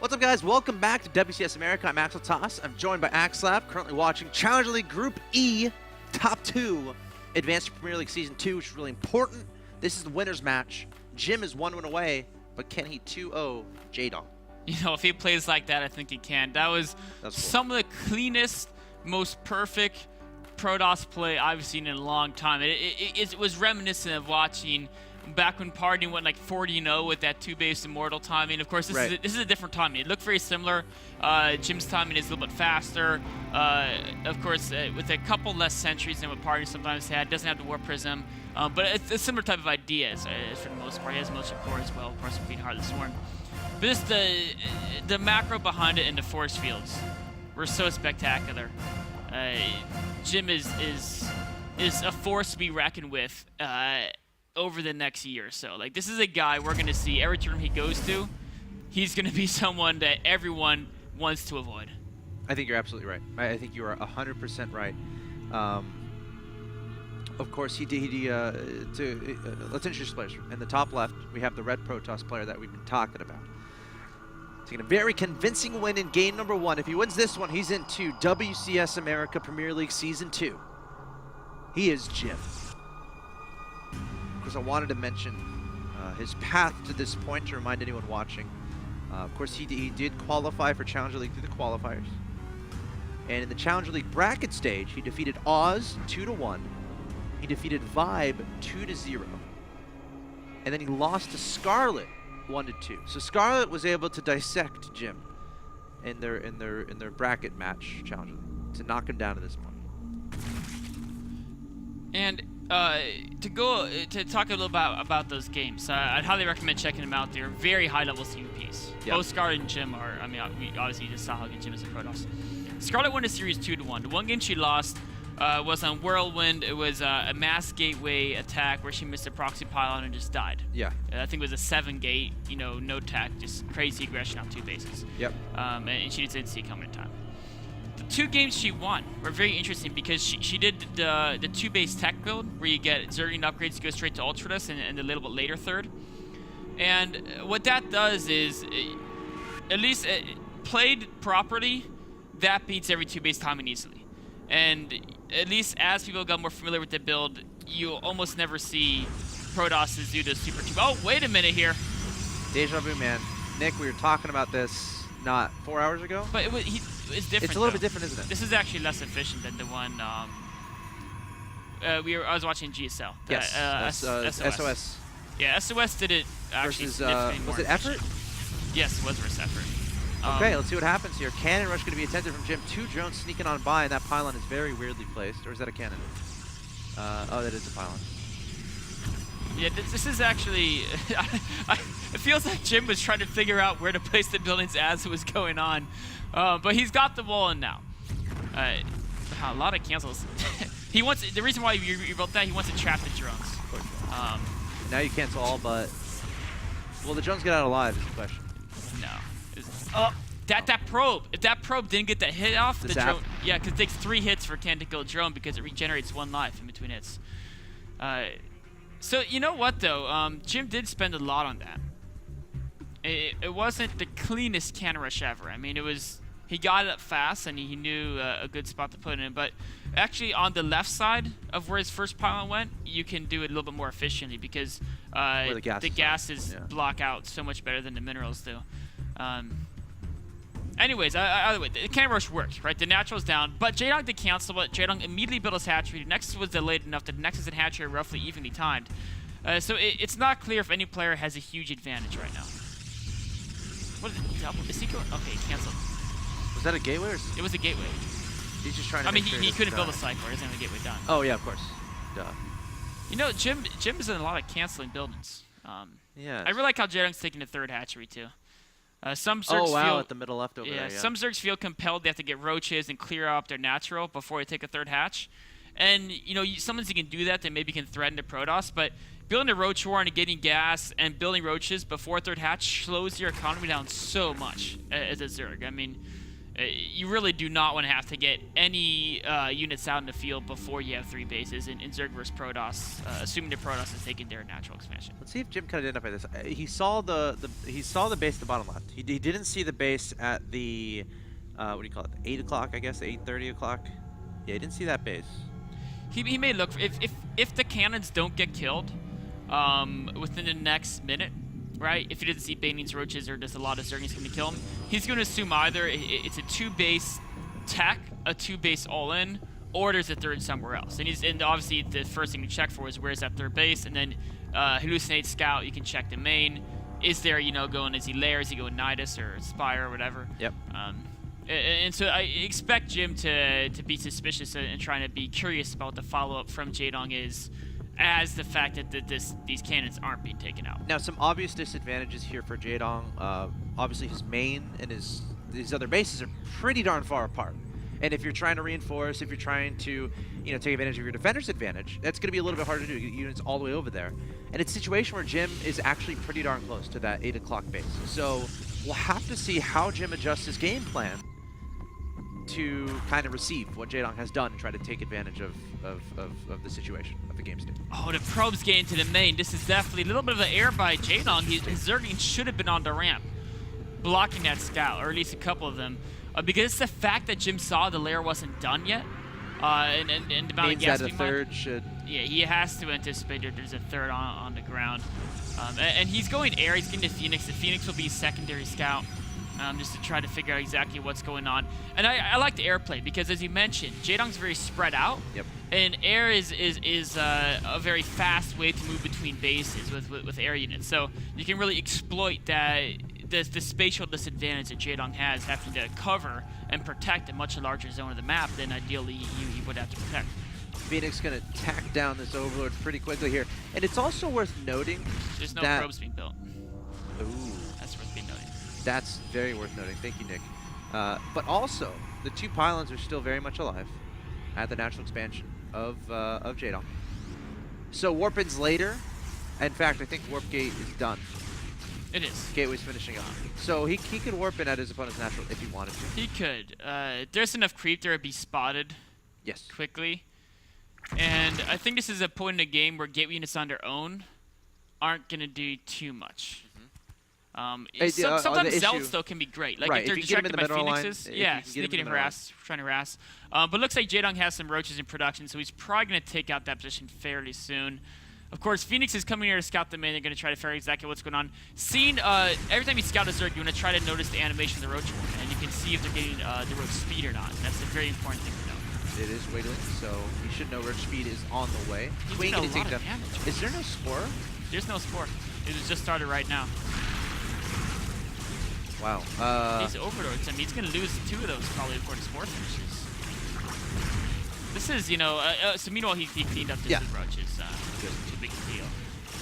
What's up, guys? Welcome back to WCS America. I'm Axeltoss. I'm joined by Axslav, currently watching Challenger League Group E, Top 2, Advanced to Premier League Season 2, which is really important. This is the winner's match. Jim is 1 win away, but can he 2-0 Jaedong? You know, if he plays like that, I think he can. That was That's cool. some of the cleanest, most perfect Protoss play I've seen in a long time. It was reminiscent of watching back when Party went like 40-0 with that 2-base Immortal timing. Of course, this is a different timing. It looked very similar. Jim's timing is a little bit faster. Of course, with a couple less sentries than what Party sometimes had. Doesn't have the Warp Prism. But it's a similar type of idea for the most part. He has motion core as well, of course, being Heartless Swarm. But just the macro behind it and the force fields were so spectacular. Jim is a force to be reckoned with over the next year or so. Like, this is a guy we're going to see every tournament he goes to. He's going to be someone that everyone wants to avoid. I think you're absolutely right. I think you are 100% right. Of course, let's introduce players. In the top left, we have the red Protoss player that we've been talking about. Taking a very convincing win in game number 1. If he wins this one, he's into WCS America Premier League Season 2. He is Jim. Of course, I wanted to mention his path to this point to remind anyone watching. Of course, he did qualify for Challenger League through the qualifiers. And in the Challenger League bracket stage, he defeated Oz 2-1. He defeated Vibe 2-0. And then he lost to Scarlet 1-2. So Scarlet was able to dissect Jim in their bracket match Challenger League to knock him down to this point. And to talk a little about those games, I'd highly recommend checking them out. They're very high level CVPs. Yep. Both Scarlet and Jim are. I mean, we obviously just saw how good Jim is at Protoss. Scarlet won the series 2-1. The one game she lost was on Whirlwind. It was a mass gateway attack where she missed a proxy pylon and just died. Yeah. I think it was a 7-gate, no tech, just crazy aggression on 2 bases. Yep. And she just didn't see it coming in time. The 2 games she won were very interesting because she did the 2-base tech build where you get Zergling upgrades to go straight to Ultratus and a little bit later third. And what that does is, at least played properly, that beats every 2-base timing easily. And at least as people got more familiar with the build, you almost never see Protoss do the super 2. Oh, wait a minute here. Deja vu, man. Nick, we were talking about this not 4 hours ago. But it's different. It's a little bit different, isn't it? This is actually less efficient than the one I was watching GSL. Yes. SOS. Yeah, SOS did it actually versus, significantly more was it Effort? Yes, it was versus Effort. Okay, let's see what happens here. Cannon rush going to be attempted from Jim. 2 drones sneaking on by, and that pylon is very weirdly placed. Or is that a cannon? Oh, that is a pylon. Yeah, this is actually... it feels like Jim was trying to figure out where to place the buildings as it was going on. But he's got the wall in now. A lot of cancels. He wants... The reason why you built that, he wants to trap the drones. Now you cancel all, but... Will the drones get out alive is the question. No. That probe. If that probe didn't get that hit off, the drone... Yeah, because it takes 3 hits for Can to kill a drone because it regenerates 1 life in between hits. So, you know what, though? Jim did spend a lot on that. It wasn't the cleanest cannon rush ever. I mean, it was... He got it up fast, and he knew a good spot to put it in. But actually, on the left side of where his first pylon went, you can do it a little bit more efficiently because the gases block out so much better than the minerals do. Anyways, either way, the cannon rush worked, right? The natural's down, but Jaedong did cancel it. Jaedong immediately built his hatchery. The Nexus was delayed enough that the Nexus and hatchery are roughly evenly timed. So it's not clear if any player has a huge advantage right now. What is it? Double? Is he going? Okay, he canceled. Was that a gateway? Or it was a gateway. He's just trying to. I mean, he couldn't build a cycler. He doesn't have a gateway done. Oh yeah, of course. Duh. You know, Jim is in a lot of canceling buildings. Yeah. I really like how Jaedong's taking the 3rd hatchery too. Some Zergs feel at the middle left over there. Yeah. Some Zergs feel compelled they have to get roaches and clear up their natural before they take a 3rd hatch. And sometimes you can do that. They maybe can threaten the Protoss, but building a roach war and getting gas and building roaches before 3rd hatch slows your economy down so much as a Zerg. I mean, You really do not want to have to get any units out in the field before you have 3 bases in Zerg versus Protoss, assuming the Protoss is taking their natural expansion. Let's see if Jim can identify this. He saw the base at the bottom left. He didn't see the base at the what do you call it? 8 o'clock, I guess, 8:30 o'clock. Yeah, he didn't see that base. He may look if the cannons don't get killed within the next minute, right? If he doesn't see Banings, Roaches, or just a lot of Zerglings going to kill him, he's going to assume either it's a 2-base tech, a 2-base all-in, or there's a third somewhere else. And obviously the first thing to check for is where's that third base, and then hallucinate scout. You can check the main. Is there, going, is he lair, is he going Nidus or Spire or whatever? Yep. And so I expect Jim to be suspicious and trying to be curious about what the follow-up from Jaedong is, as the fact that these cannons aren't being taken out. Now, some obvious disadvantages here for Jaedong. Obviously, his main and his other bases are pretty darn far apart. And if you're trying to reinforce, if you're trying to, take advantage of your defender's advantage, that's going to be a little bit harder to do. Get units all the way over there. And it's a situation where Jim is actually pretty darn close to that 8 o'clock base. So we'll have to see how Jim adjusts his game plan to kind of receive what Jaedong has done and try to take advantage of the situation, of the game state. Oh, the probes get into the main. This is definitely a little bit of an error by Jaedong. His Zerglings should have been on the ramp, blocking that scout, or at least a couple of them. Because it's the fact that Jim saw the lair wasn't done yet, and the amount of gas that a third should... Yeah, he has to anticipate that there's a third on the ground. And he's going air, he's getting the Phoenix. The Phoenix will be secondary scout. Just to try to figure out exactly what's going on. And I like the air play because, as you mentioned, Jaedong's very spread out. Yep. And air is a very fast way to move between bases with air units. So you can really exploit the spatial disadvantage that Jaedong has, having to cover and protect a much larger zone of the map than ideally you would have to protect. Phoenix going to tack down this Overlord pretty quickly here. And it's also worth noting there's no that... probes being built. Ooh. That's worth being noted. That's very worth noting. Thank you, Nick. But also, the 2 pylons are still very much alive at the natural expansion of Jaedong. So Warp-in's later. In fact, I think Warp Gate is done. It is. Gateway's finishing up. So he could Warp in at his opponent's natural if he wanted to. He could. There's enough creep there to be spotted quickly. And I think this is a point in the game where gateway units on their own aren't going to do too much. Sometimes Zealots, though, can be great. Like, if they're distracted by Phoenixes, sneaking and trying to harass. But looks like Jaedong has some Roaches in production, so he's probably going to take out that position fairly soon. Of course, Phoenix is coming here to scout the main. They're going to try to figure out exactly what's going on. every time you scout a Zerg, you want to try to notice the animation of the Roach one, and you can see if they're getting the Roach speed or not. That's a very important thing to know. It is wiggling, so you should know Roach speed is on the way. He's doing a lot of damage. Is there no Spore? There's no Spore. It was just started right now. Wow. These Overlords, I mean, he's going to lose 2 of those probably before the Spore finishes. This is, so meanwhile he cleaned up this Roaches. Too big a deal.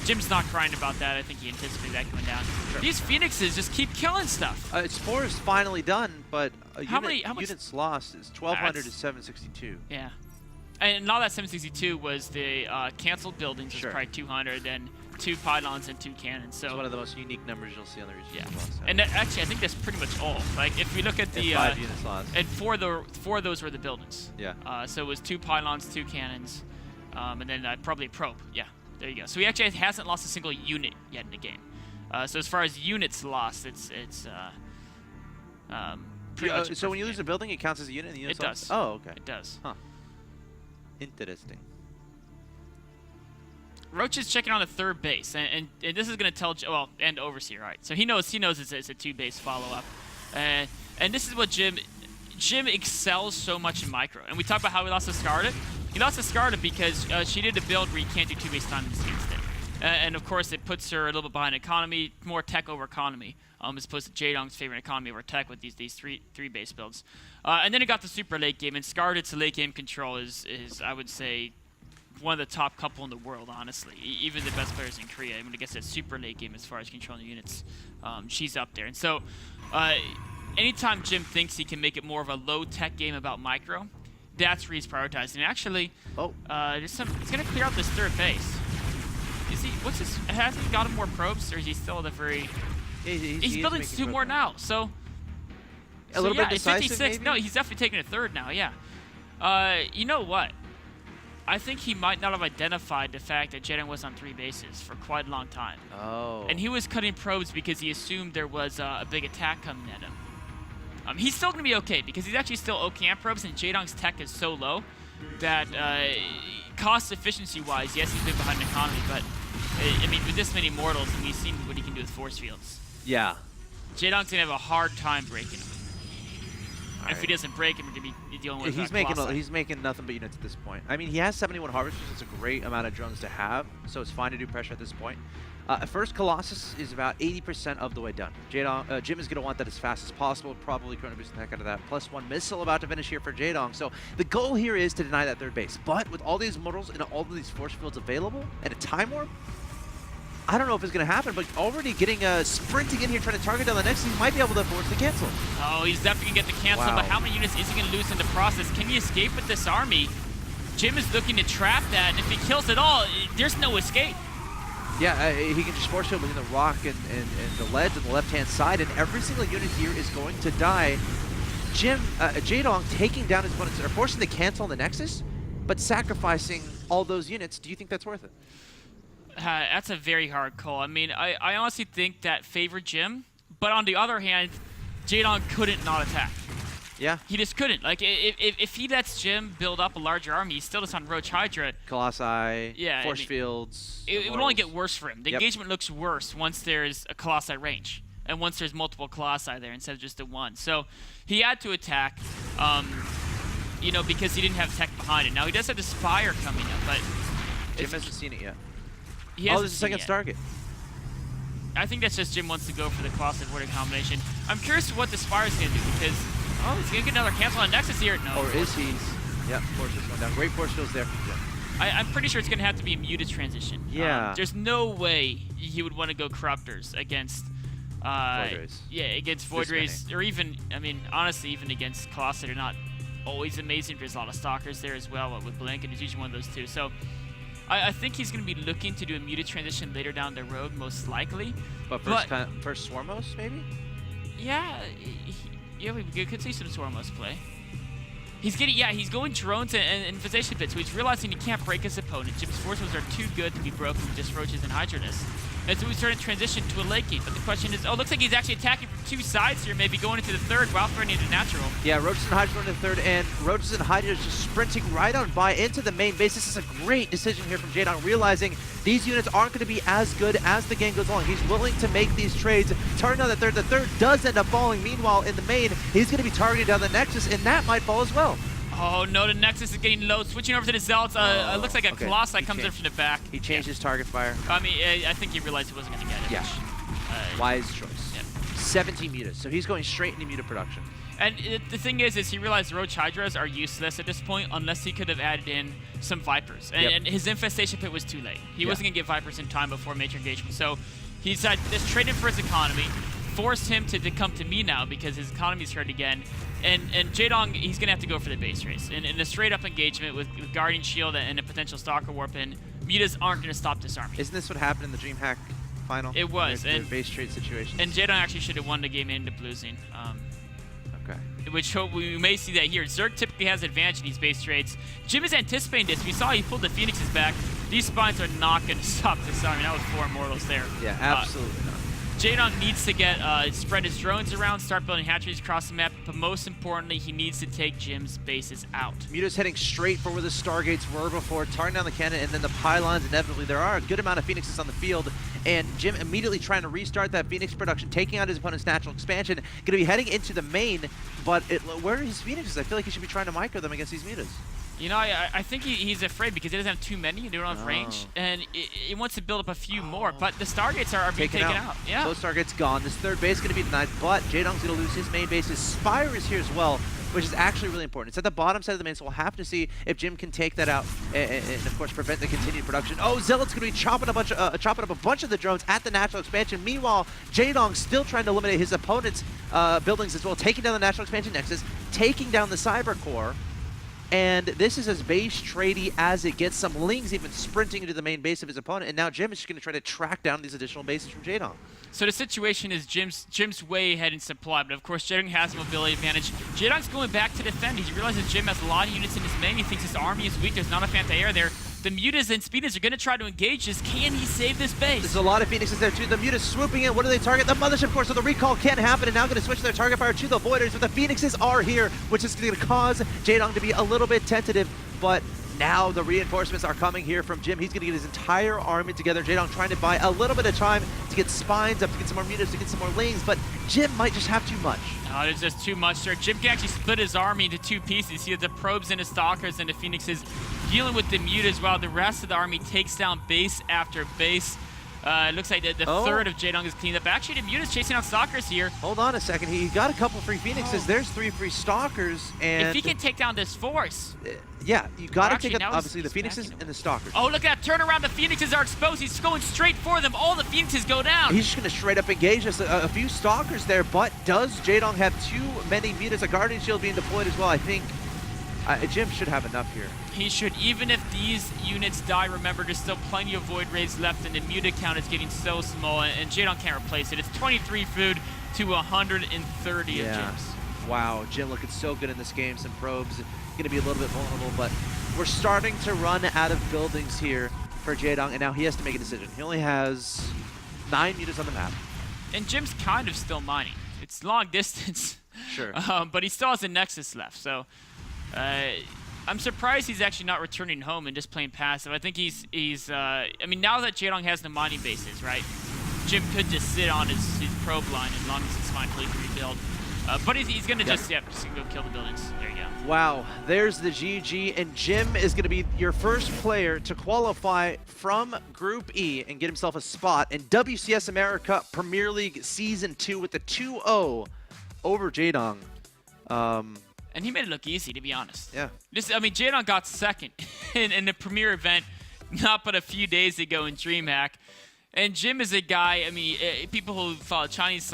Jim's not crying about that. I think he anticipated that going down. Sure. These Phoenixes just keep killing stuff. Spore is finally done, but how much units lost is 1,200 to 762. Yeah. And all that 762 was the canceled buildings, was probably 200, and 2 pylons and 2 cannons. So it's one of the most unique numbers you'll see on the region. Yeah. And actually, I think that's pretty much all. Like, if we look at the 5 units lost, and 4 of those were the buildings. Yeah. So it was 2 pylons, 2 cannons, and then probably a probe. Yeah. There you go. So he actually hasn't lost a single unit yet in the game. So as far as units lost, it's pretty much. So when you lose a building, it counts as a unit. And the units it does. Oh, okay. It does. Huh. Interesting. Roach is checking on the 3rd base, and this is going to tell, and Overseer, right? So he knows it's a 2-base follow-up, and this is what Jim excels so much in micro. And we talk about how he lost to Scarlet. He lost to Scarlet because she did a build where you can't do 2-base time against it, and of course it puts her a little bit behind economy, more tech over economy, as opposed to Jaedong's favorite economy over tech with these 3-base builds. And then it got the super late game, and Scarlet's late game control is I would say one of the top couple in the world, honestly. Even the best players in Korea. I mean, I guess that super late game as far as controlling units, she's up there. And so, anytime Jim thinks he can make it more of a low-tech game about micro, that's where he's prioritizing. And actually, he's going to clear out this 3rd base. Is he? Has he gotten more probes, or is he still at the very? He's building 2 more now. So A little bit yeah, decisive, 56. maybe? No, he's definitely taking a third now. Yeah. You know what? I think he might not have identified the fact that Jaedong was on 3 bases for quite a long time. Oh. And he was cutting probes because he assumed there was a big attack coming at him. He's still going to be okay because he's actually still okay on probes, and Jaedong's tech is so low that cost efficiency-wise, yes, he's big behind the economy, but I mean, with this many mortals, and we've seen what he can do with force fields. Yeah. Jaedong's going to have a hard time breaking him. All if he right. doesn't break him, we're going to be dealing with He's making nothing but units at this point. I mean, he has 71 harvesters. It's a great amount of drones to have, so it's fine to do pressure at this point. First, Colossus is about 80% of the way done. Jaedong, Jim is going to want that as fast as possible, probably Chrono Boost the heck out of that. +1 missile about to finish here for Jaedong. So the goal here is to deny that 3rd base. But with all these mortals and all of these force fields available and a time warp, I don't know if it's going to happen, but already getting sprinting in here, trying to target down the next, he might be able to force the cancel. Oh, he's definitely going to get the cancel, Wow. but how many units is he going to lose in the process? Can he escape with this army? Jim is looking to trap that, and if he kills it all, there's no escape. Yeah, he can just force field between the rock and the ledge on the left-hand side, and every single unit here is going to die. Jaedong taking down his opponents, or forcing the cancel on the Nexus, but sacrificing all those units. Do you think that's worth it? That's a very hard call. I mean, I honestly think that favored Jim, but on the other hand, Jaedong couldn't not attack. Yeah. He just couldn't. Like, if he lets Jim build up a larger army, he's still just on Roach Hydra. Colossi, Yeah, force I mean, fields. It would only get worse for him. The Yep. engagement looks worse once there's a Colossi range, and once there's multiple Colossi there instead of just the one. So he had to attack, you know, because he didn't have tech behind it. Now he does have the Spire coming up, but Jim hasn't seen it yet. he Oh, hasn't there's a seen second yet. target. I think that's just Jim wants to go for the Colossi Vortex combination. I'm curious what the Spire's going to do because, oh, he's going to get another cancel on Nexus here. No. Or is he? Yep, force is going down. Great force fields there from Jim. I'm pretty sure it's going to have to be a muted transition. Yeah. There's no way he would want to go Corruptors against Void Rays. Yeah, against Void This Rays, or even, I mean, honestly, even against Colossi, they're not always amazing. There's a lot of Stalkers there as well with Blink, and it's usually one of those two. So I think he's going to be looking to do a muted transition later down the road, most likely. But first Swarmos, maybe? Yeah, yeah, we could see some Swarmos play. He's getting, yeah, he's going drones and infestation bits, so he's realizing he can't break his opponent. Jim's forces are too good to be broken with just Roaches and Hydranus. And so we started transition to a late gate, but the question is, oh, looks like he's actually attacking from 2 sides here, maybe going into the 3rd while threatening the natural. Yeah, Roaches and Hydra going to the 3rd, and Roaches and Hydra is just sprinting right on by into the main base. This is a great decision here from Jaedong, realizing these units aren't going to be as good as the game goes along. He's willing to make these trades, turn down the 3rd. The 3rd does end up falling. Meanwhile, in the main, he's going to be targeting down the Nexus, and that might fall as well. Oh no, the Nexus is getting low. Switching over to the Zealots. It looks like a okay. Colossi He comes in changed. from the back. He changed his target fire. I mean, I think he realized he wasn't going to get it. Yeah. which, Wise choice. Yeah. 17 mutas, so he's going straight into muta production. And the thing is he realized Roach Hydras are useless at this point unless he could have added in some Vipers. And, Yep. and his Infestation Pit was too late. He wasn't going to get Vipers in time before major engagement. So he decided to just trade him for his economy, forced him to come to me now because his economy's hurt again. And Jaedong, he's going to have to go for the base race. In a straight-up engagement with Guardian Shield and a potential Stalker Warp in, mutas aren't going to stop this army. Isn't this what happened in the DreamHack final? It was, Their and- base trade situation. And Jaedong actually should have won the game into Bluesing. Okay. Which we may see that here. Zerg typically has advantage in these base trades. Jim is anticipating this. We saw he pulled the Phoenixes back. These spines are not going to stop this army. That was 4 Immortals there. Yeah, absolutely not. Jaedong needs to get spread his drones around, start building hatcheries across the map, but most importantly, he needs to take Jim's bases out. Muta's heading straight for where the Stargates were before, tarring down the cannon, and then the pylons. Inevitably, there are a good amount of Phoenixes on the field, and Jim immediately trying to restart that Phoenix production, taking out his opponent's natural expansion, going to be heading into the main, but where are his Phoenixes? I feel like he should be trying to micro them against these Mutas. You know, I think he's afraid because he doesn't have too many, they don't have range, and he wants to build up a few more, but the Stargates are being taken out. Yeah. Both Stargates gone. This 3rd base is going to be denied, but Jaedong's going to lose his main base. His Spire is here as well, which is actually really important. It's at the bottom side of the main, so we'll have to see if Jim can take that out and of course, prevent the continued production. Oh, Zealot's going to be chopping up a bunch of the drones at the natural expansion. Meanwhile, Jaedong's still trying to eliminate his opponent's buildings as well, taking down the natural expansion nexus, taking down the Cyber Core. And this is as base tradey as it gets. Some Lings even sprinting into the main base of his opponent, and now Jim is just going to try to track down these additional bases from Jaedong. So the situation is Jim's way ahead in supply, but of course Jaedong has a mobility advantage. Jaedong's going back to defend. He realizes Jim has a lot of units in his main. He thinks his army is weak. There's not enough anti-air there. The Mutas and Speedas are going to try to engage this. Can he save this base? There's a lot of Phoenixes there too. The Mutas swooping in. What do they target? The Mothership Core, so the recall can't happen, and now going to switch their target fire to the Voiders, but the Phoenixes are here, which is going to cause Jaedong to be a little bit tentative, but now the reinforcements are coming here from Jim. He's going to get his entire army together. Jaedong trying to buy a little bit of time to get spines up, to get some more Mutas, to get some more Lings, but Jim might just have too much. Oh, there's just too much there. Jim can actually split his army into two pieces. He has the probes and the stalkers and the Phoenixes dealing with the Mutas while the rest of the army takes down base after base. It looks like the third of Jaedong is cleaned up. Actually, the Mutas chasing out stalkers here. Hold on a second. He got a couple free Phoenixes. Oh. There's 3 free stalkers, and if he can take down this force. yeah, you got to Actually, take out now obviously the he's Phoenixes backing and the stalkers. Oh, look at that turnaround. The Phoenixes are exposed. He's going straight for them. All the Phoenixes go down. He's just going to straight up engage us. A few stalkers there, but does Jaedong have too many Mutas? A Guardian Shield being deployed as well. I think Jim should have enough here. He should, even if these units die. Remember, there's still plenty of Void Raids left, and the Muta count is getting so small, and Jaedong can't replace it. It's 23 food to 130 of Jim's. Wow, Jim looking so good in this game. Some probes, going to be a little bit vulnerable, but we're starting to run out of buildings here for Jaedong, and now he has to make a decision. He only has 9 Mutas on the map. And Jim's kind of still mining. It's long distance. Sure. But he still has a Nexus left, so I'm surprised he's actually not returning home and just playing passive. I think he's I mean, now that Jaedong has the mining bases, right, Jim could just sit on his probe line as long as it's fine to rebuild. But he's going to just go kill the buildings. There you go. Wow, there's the GG, and Jim is going to be your first player to qualify from Group E and get himself a spot in WCS America Premier League Season 2 with the 2-0 over Jaedong. And he made it look easy, to be honest. Yeah. I mean, Jaedong got second in the premier event not but a few days ago in DreamHack. And Jim is a guy, I mean, people who follow Chinese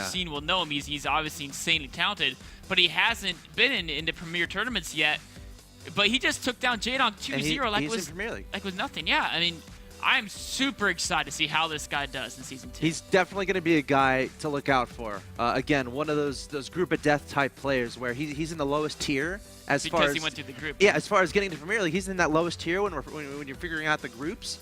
scene will know him. He's obviously insanely talented, but he hasn't been in the premier tournaments yet. But he just took down Jaedong 2-0 like was nothing. Yeah, I mean, I'm super excited to see how this guy does in Season 2. He's definitely going to be a guy to look out for. Again, one of those group of death type players where he's in the lowest tier as far as... Because he went through the group. Yeah, as far as getting to Premier League, he's in that lowest tier when you're figuring out the groups.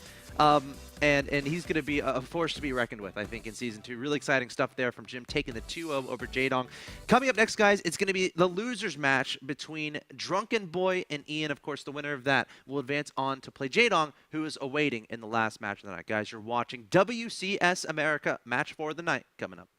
And he's going to be a force to be reckoned with, I think, in Season 2. Really exciting stuff there from Jim, taking the 2-0 over Jaedong. Coming up next, guys, it's going to be the losers match between Drunken Boy and Ian. Of course, the winner of that will advance on to play Jaedong, who is awaiting in the last match of the night. Guys, you're watching WCS America Match for the Night coming up.